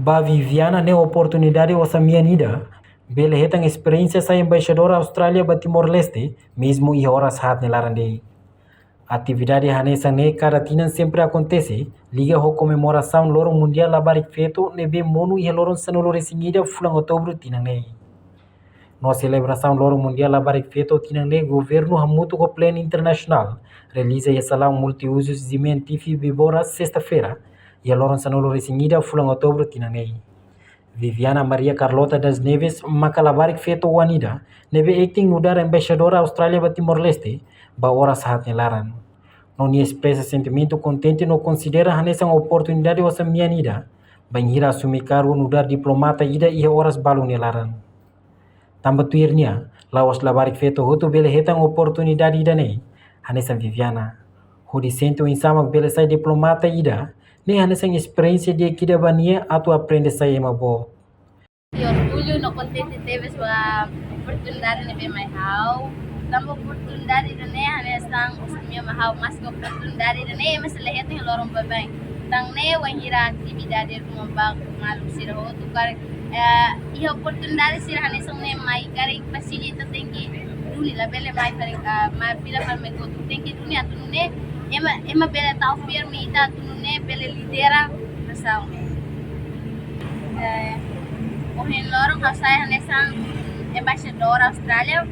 Ba Viviana ne oportunidade wasamianida, bele hetang experiência sa embaixadora Austrália ba Timor-Leste, mesmo e horas hat nelarandei. Atividade hanesa ne cada tinan sempre acontece, liga ho comemoração loro mundial labarik feito nebe monu e loron sanolo resingida fulang outubro tinan ne. No celebração loro mundial labarik feito tinan ne governo hamuto ko plano internacional, realiza e salão multiusos cimentífico bibora sexta-feira, e loron sanolo resingida fulang outubro tinan ne. Viviana Maria Carlota das Neves makalabarik feito wanida, nebe acting nudar embaixadora Austrália ba Timor-Leste, ba horas hat nelaran. Não expressa sentimento contente no considera hanessa oportunidade wasa mianida, banhira assumir cargo nudar diplomata ida e horas balu nelaran. Tamba tuirnia, lawas labarik feito hutu bele hetang oportunidade ida ne, hanessa Viviana. Hudi sento insamak bele sai diplomata ida, ne hanessa experiência de kida bania atu aprende sai emabo. E orgulho no contente teve sua oportunidade de ver mais hau. Tamba oportunidade de ne hanessa usmia mahau mas ko oportunidade de ne mas lehet ng lorong babay. Tang ne wahira atividade rumambag malu sira ho tukar e oportunidade sira hanessa ne mai kare facilita tenki duli la bele mai kare mai pila par me ko tenki dunia tunune ema bele tau firme ita tunune bele lidera nasaw ne. Ohin lorong saya hanessa embaixadora Austrália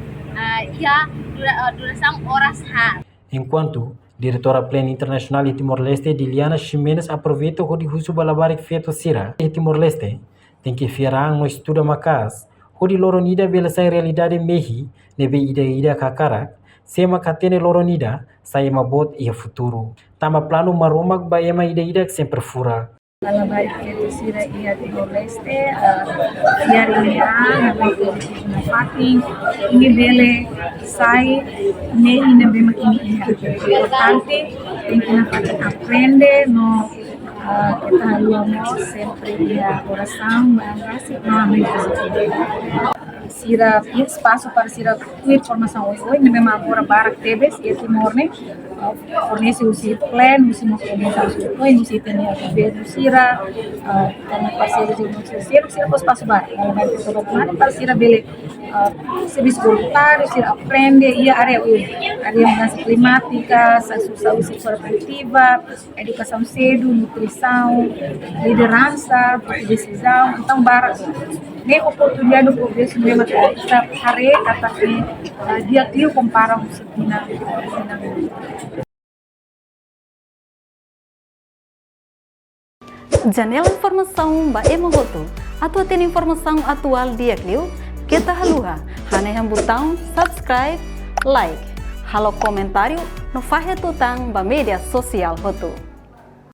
duração horas hat. Enquanto diretora plena internacional de Timor-Leste, Diliana Ximenes, aproveita o discurso balabarik feito Sira de Timor-Leste, tem que fiarang no estudo macas, o de loronida bela sai realidade mehi, nebe ida kakarak, sema katene loronida, sai mabot e futuro. Tama plano maromak ba ema ida sempre fura. Balabarik feito Sira ia Timor-Leste, fiarinha, na fating, ini bele sai ne ina bema ini importante, tem que na fating aprende no kita haluamos sempre ia oração, bangasi, no amém. Sira espaço para Sira informação hoje, ne bema agora barak tebes e Timor ne fornece o plan, o fornece tenia governo Sira, também parceiros de Sira pos passo bar, para Sira bele serviço voluntário, Sira aprende e área mudança climática, saúde sexual reprodutiva, educação cedo, nutrição, liderança, decisão, então bar ne oportunidade do progresso mesmo kita hari kata dia tio compara musicina. Janela informação ba emogoto atau tem informação atual dia kliu kita haluha hane yang botão subscribe like halo comentário no fahe tutang ba media sosial hotu.